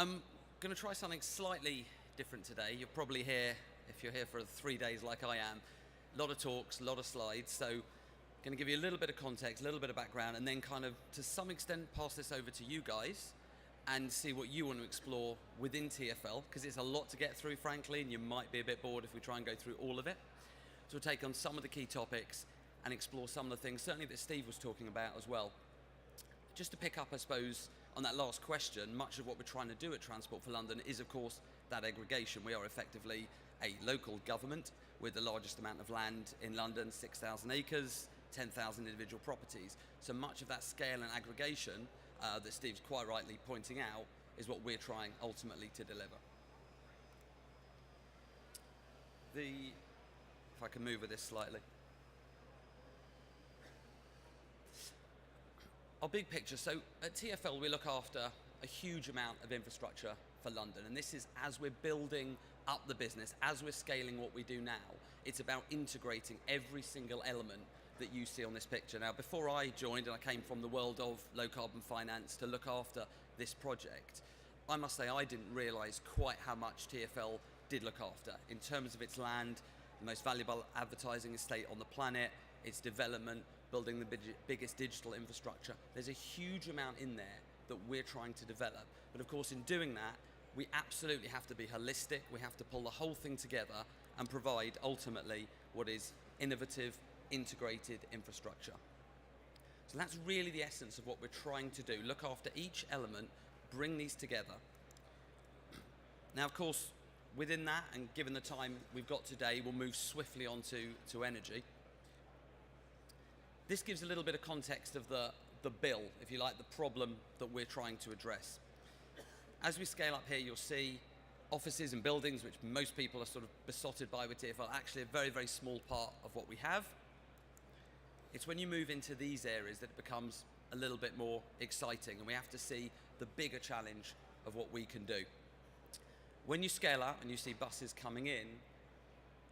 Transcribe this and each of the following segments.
I'm going to try something slightly different today. You're probably here, if you're here for 3 days like I am, a lot of talks, a lot of slides. So I'm going to give you a little bit of context, a little bit of background, and then kind of, to some extent, pass this over to you guys and see what you want to explore within TfL, because it's a lot to get through, frankly, and you might be a bit bored if we try and go through all of it. So we'll take on some of the key topics and explore some of the things, certainly that Steve was talking about as well. Just to pick up, I suppose, on that last question, much of what we're trying to do at Transport for London is, of course, that aggregation. We are effectively a local government with the largest amount of land in London, 6,000 acres, 10,000 individual properties. So much of that scale and aggregation that Steve's quite rightly pointing out is what we're trying ultimately to deliver. If I can move with this slightly. Our big picture, so at TfL we look after a huge amount of infrastructure for London, and this is as we're building up the business, as we're scaling what we do now, it's about integrating every single element that you see on this picture. Now, before I joined and I came from the world of low carbon finance to look after this project, I must say I didn't realise quite how much TfL did look after in terms of its land, the most valuable advertising estate on the planet, its development, building the biggest digital infrastructure. There's a huge amount in there that we're trying to develop. But of course, in doing that, we absolutely have to be holistic. We have to pull the whole thing together and provide ultimately what is innovative, integrated infrastructure. So that's really the essence of what we're trying to do. Look after each element, bring these together. Now, of course, within that, and given the time we've got today, we'll move swiftly on to energy. This gives a little bit of context of the bill, if you like, the problem that we're trying to address. As we scale up here, you'll see offices and buildings, which most people are sort of besotted by with TfL, actually a very, very small part of what we have. It's when you move into these areas that it becomes a little bit more exciting, and we have to see the bigger challenge of what we can do. When you scale up and you see buses coming in,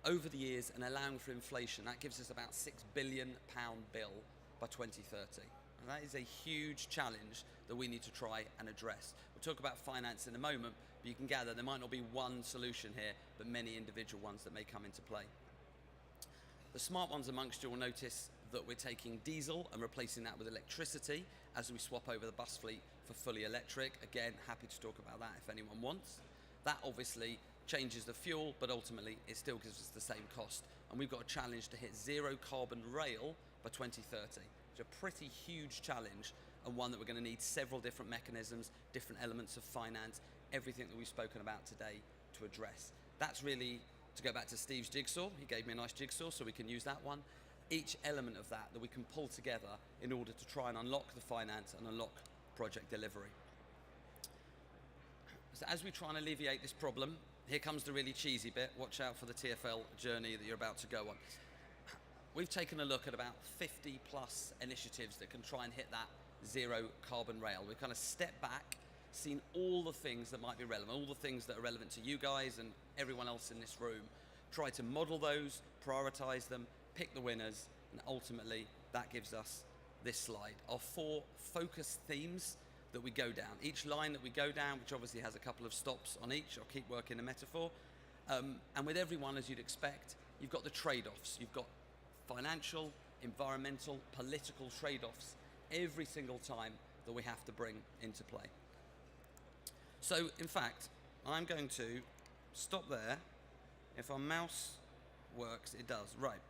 over the years and allowing for inflation, that gives us about £6 billion bill by 2030. And that is a huge challenge that we need to try and address. We'll talk about finance in a moment, but you can gather there might not be one solution here, but many individual ones that may come into play. The smart ones amongst you will notice that we're taking diesel and replacing that with electricity as we swap over the bus fleet for fully electric. Again, happy to talk about that if anyone wants. That obviously changes the fuel, but ultimately it still gives us the same cost. And we've got a challenge to hit zero carbon rail by 2030, which is a pretty huge challenge, and one that we're going to need several different mechanisms, different elements of finance, everything that we've spoken about today to address. That's really, to go back to Steve's jigsaw, he gave me a nice jigsaw so we can use that one. Each element of that we can pull together in order to try and unlock the finance and unlock project delivery. So as we try and alleviate this problem, here comes the really cheesy bit. Watch out for the TfL journey that you're about to go on. We've taken a look at about 50 plus initiatives that can try and hit that zero carbon rail. We've kind of stepped back, seen all the things that might be relevant, all the things that are relevant to you guys and everyone else in this room, try to model those, prioritize them, pick the winners, and ultimately that gives us this slide. Our 4 focus themes that we go down. Each line that we go down, which obviously has a couple of stops on each, I'll keep working the metaphor. And with everyone, as you'd expect, you've got the trade-offs. You've got financial, environmental, political trade-offs every single time that we have to bring into play. So, in fact, I'm going to stop there. If our mouse works, it does. Right.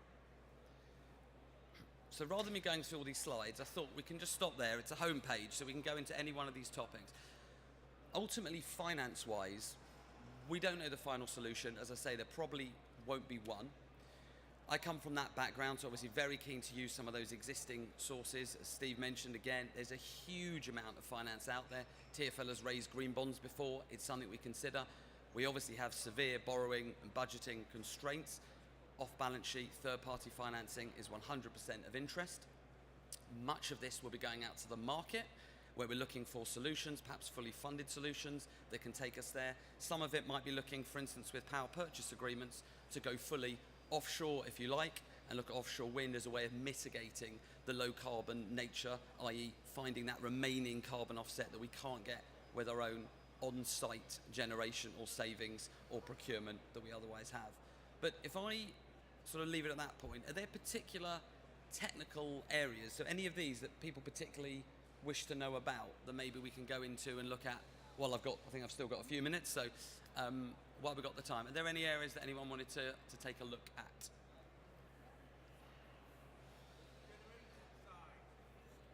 So rather than me going through all these slides, I thought we can just stop there. It's a home page, so we can go into any one of these topics. Ultimately, finance-wise, we don't know the final solution. As I say, there probably won't be one. I come from that background, so obviously very keen to use some of those existing sources. As Steve mentioned again, there's a huge amount of finance out there. TfL has raised green bonds before. It's something we consider. We obviously have severe borrowing and budgeting constraints. Off-balance sheet, third-party financing is 100% of interest. Much of this will be going out to the market, where we're looking for solutions, perhaps fully funded solutions that can take us there. Some of it might be looking, for instance, with power purchase agreements, to go fully offshore, if you like, and look at offshore wind as a way of mitigating the low carbon nature, i.e. finding that remaining carbon offset that we can't get with our own on-site generation or savings or procurement that we otherwise have. But if I sort of leave it at that point, are there particular technical areas, so any of these that people particularly wish to know about that maybe we can go into and look at? Well, I think I've still got a few minutes, so while we've got the time, are there any areas that anyone wanted to take a look at?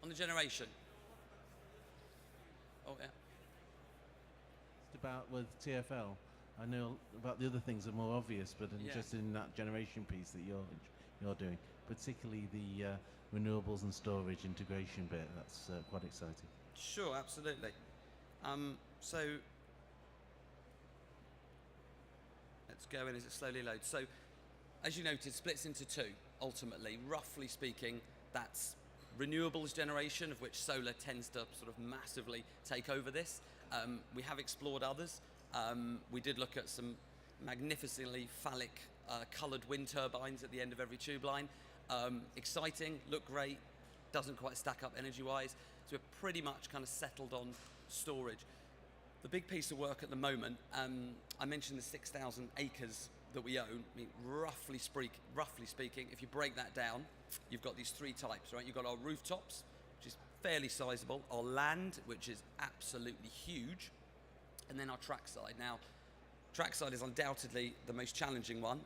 On the generation. Oh, yeah. Just about with TfL. I know about the other things are more obvious, but I'm interested in that generation piece that you're doing, particularly the renewables and storage integration bit. That's quite exciting. Sure, absolutely. So let's go in as it slowly loads. So as you noted, splits into two, ultimately. Roughly speaking, that's renewables generation, of which solar tends to sort of massively take over this. We have explored others. We did look at some magnificently phallic coloured wind turbines at the end of every tube line. Exciting, look great, doesn't quite stack up energy-wise. So we're pretty much kind of settled on storage. The big piece of work at the moment, I mentioned the 6,000 acres that we own. I mean, roughly speaking, if you break that down, you've got these three types, right? You've got our rooftops, which is fairly sizable, our land, which is absolutely huge, and then our trackside. Now, trackside is undoubtedly the most challenging one.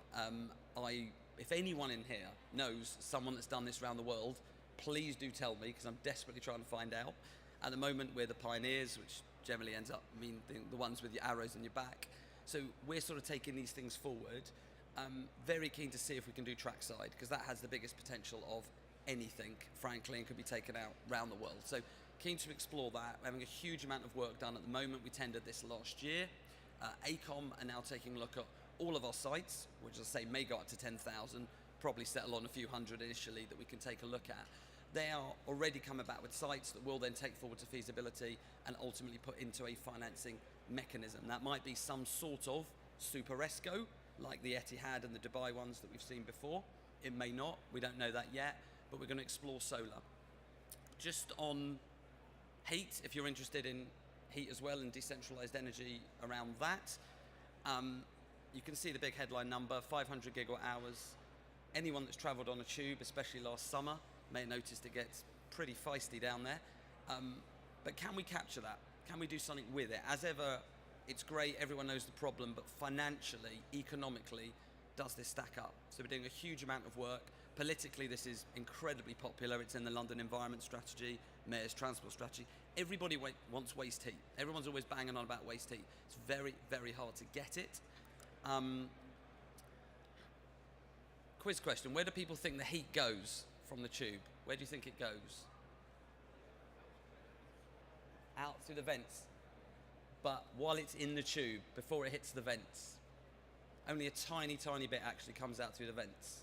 If anyone in here knows someone that's done this around the world, please do tell me, because I'm desperately trying to find out. At the moment, we're the pioneers, which generally ends up meaning the ones with your arrows in your back. So we're sort of taking these things forward. Very keen to see if we can do trackside, because that has the biggest potential of anything, frankly, and could be taken out around the world. So keen to explore that. We're having a huge amount of work done at the moment. We tendered this last year. AECOM are now taking a look at all of our sites, which as I say may go up to 10,000, probably settle on a few hundred initially that we can take a look at. They are already coming back with sites that we'll then take forward to feasibility and ultimately put into a financing mechanism. That might be some sort of super ESCO, like the Etihad and the Dubai ones that we've seen before. It may not, we don't know that yet, but we're going to explore solar. Just on heat, if you're interested in heat as well and decentralized energy around that, you can see the big headline number, 500 gigawatt hours. Anyone that's traveled on a tube, especially last summer, may have noticed it gets pretty feisty down there. But can we capture that? Can we do something with it? As ever, it's great, everyone knows the problem, but financially, economically, does this stack up? So we're doing a huge amount of work. Politically, this is incredibly popular. It's in the London Environment Strategy, Mayor's Transport Strategy. Everybody wants waste heat. Everyone's always banging on about waste heat. It's very, very hard to get it. Quiz question, where do people think the heat goes from the tube? Where do you think it goes? Out through the vents. But while it's in the tube, before it hits the vents, only a tiny, tiny bit actually comes out through the vents.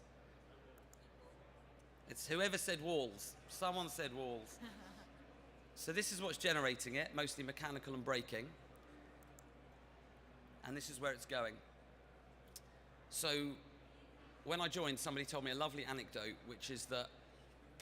It's whoever said walls. Someone said walls. So this is what's generating it, mostly mechanical and braking. And this is where it's going. So when I joined, somebody told me a lovely anecdote, which is that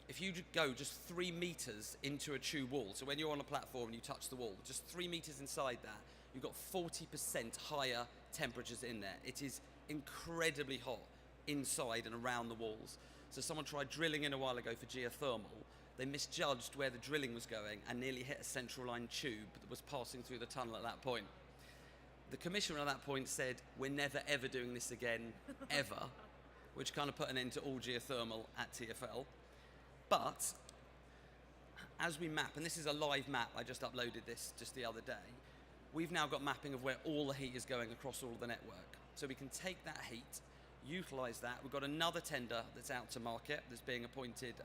if you go just 3 meters into a tube wall, so when you're on a platform and you touch the wall, just 3 meters inside that, you've got 40% higher temperatures in there. It is incredibly hot inside and around the walls. So someone tried drilling in a while ago for geothermal. They misjudged where the drilling was going and nearly hit a central line tube that was passing through the tunnel at that point. The commissioner at that point said, we're never ever doing this again, ever, which kind of put an end to all geothermal at TfL. But as we map, and this is a live map, I just uploaded this just the other day, we've now got mapping of where all the heat is going across all of the network. So we can take that heat, utilise that. We've got another tender that's out to market that's being appointed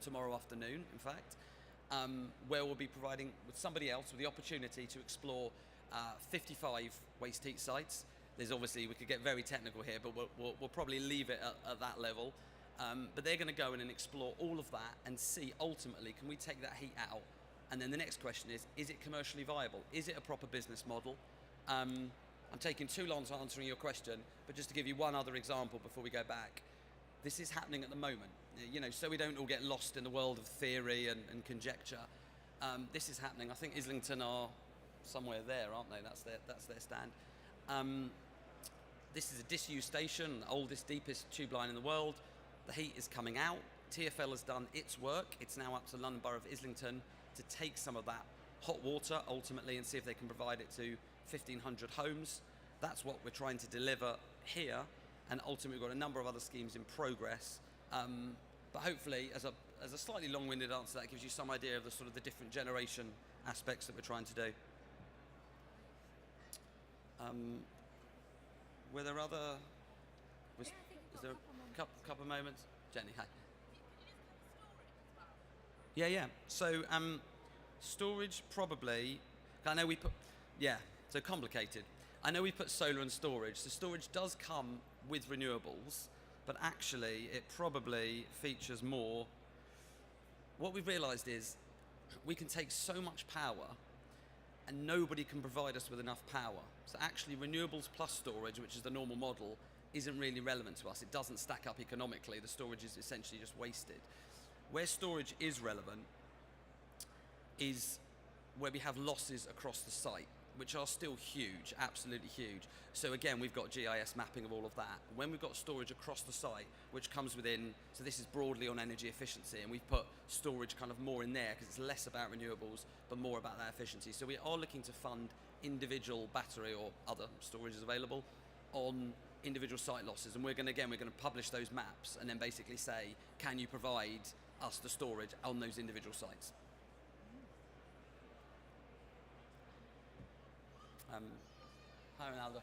tomorrow afternoon, in fact, where we'll be providing with somebody else with the opportunity to explore 55 waste heat sites. There's obviously, we could get very technical here, but we'll probably leave it at that level. But they're going to go in and explore all of that and see ultimately, can we take that heat out? And then the next question is it commercially viable? Is it a proper business model? I'm taking too long to answering your question, but just to give you one other example before we go back, this is happening at the moment. You know, so we don't all get lost in the world of theory and conjecture. This is happening. I think Islington are somewhere there, aren't they? That's their stand. This is a disused station, oldest, deepest tube line in the world. The heat is coming out. TfL has done its work. It's now up to London Borough of Islington to take some of that hot water ultimately and see if they can provide it to 1,500 homes. That's what we're trying to deliver here, and ultimately we've got a number of other schemes in progress. But hopefully, as a slightly long-winded answer, that gives you some idea of the sort of the different generation aspects that we're trying to do. Were there other? Is there a couple of moments? Jenny, hi. Yeah. So storage probably. I know we put. Yeah. So complicated. I know we put solar and storage. So storage does come with renewables, but actually it probably features more. What we've realised is we can take so much power and nobody can provide us with enough power. So actually renewables plus storage, which is the normal model, isn't really relevant to us. It doesn't stack up economically. The storage is essentially just wasted. Where storage is relevant is where we have losses across the site, which are still huge, absolutely huge. So again, we've got GIS mapping of all of that. When we've got storage across the site, which comes within, so this is broadly on energy efficiency, and we've put storage kind of more in there because it's less about renewables, but more about that efficiency. So we are looking to fund individual battery or other storages available on individual site losses. And we're going to publish those maps and then basically say, can you provide us the storage on those individual sites? Hi, Ronaldo.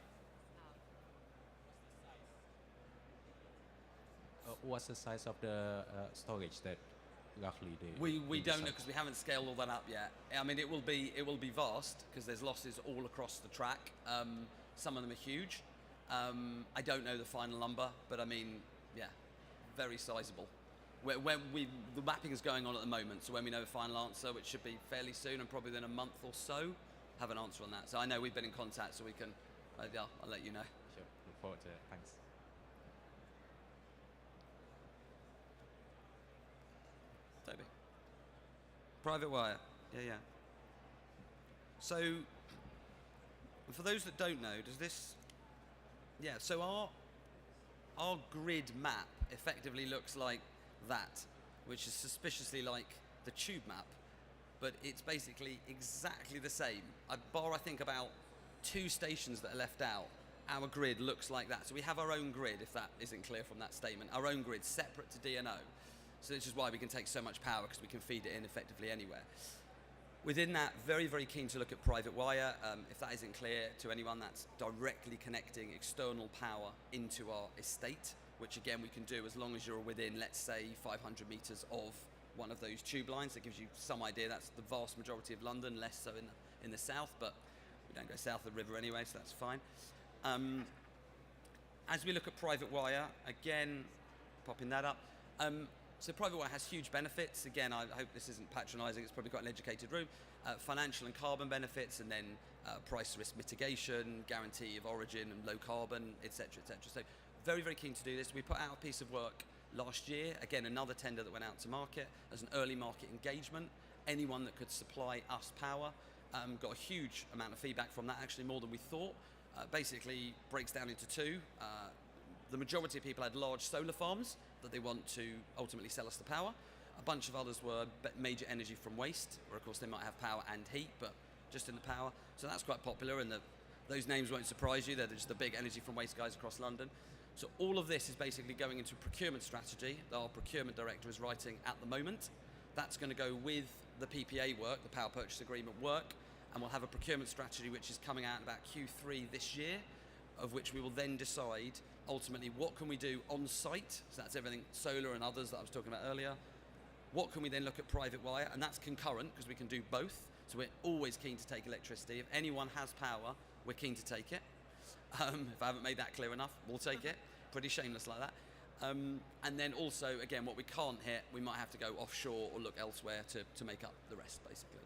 What's the size of the storage that roughly We don't know because we haven't scaled all that up yet. I mean, it will be vast because there's losses all across the track. Some of them are huge. I don't know the final number, but I mean, yeah, very sizable. The mapping is going on at the moment, so when we know the final answer, which should be fairly soon and probably within a month or so, have an answer on that. So I know we've been in contact, so we can. Yeah, I'll let you know. Sure. Look forward to it. Thanks. Toby. Private wire. Yeah. So, for those that don't know, does this? Yeah. So our grid map effectively looks like that, which is suspiciously like the tube map, but it's basically exactly the same. Bar I think about 2 stations that are left out, our grid looks like that. So we have our own grid, if that isn't clear from that statement, our own grid separate to DNO. So this is why we can take so much power, because we can feed it in effectively anywhere. Within that, very, very keen to look at private wire. If that isn't clear to anyone, that's directly connecting external power into our estate, which again we can do as long as you're within, let's say, 500 metres of one of those tube lines. That gives you some idea. That's the vast majority of London, less so in the south, but we don't go south of the river anyway, so that's fine. As we look at private wire, again, popping that up. So private wire has huge benefits. Again, I hope this isn't patronising, it's probably quite an educated room. Financial and carbon benefits, and then price risk mitigation, guarantee of origin and low carbon, etc., etc. So very, very keen to do this. We put out a piece of work last year, again, another tender that went out to market as an early market engagement. Anyone that could supply us power. Got a huge amount of feedback from that, actually more than we thought. Basically breaks down into 2. The majority of people had large solar farms that they want to ultimately sell us the power. A bunch of others were major energy from waste, where of course they might have power and heat, but just in the power. So that's quite popular, and those names won't surprise you. They're just the big energy from waste guys across London. So all of this is basically going into a procurement strategy that our procurement director is writing at the moment. That's going to go with the PPA work, the power purchase agreement work, and we'll have a procurement strategy which is coming out in about Q3 this year, of which we will then decide ultimately what can we do on site. So that's everything solar and others that I was talking about earlier. What can we then look at private wire, and that's concurrent because we can do both. So we're always keen to take electricity. If anyone has power, we're keen to take it. If I haven't made that clear enough, we'll take it. Pretty shameless like that. And then also, again, what we can't hit, we might have to go offshore or look elsewhere to make up the rest, basically.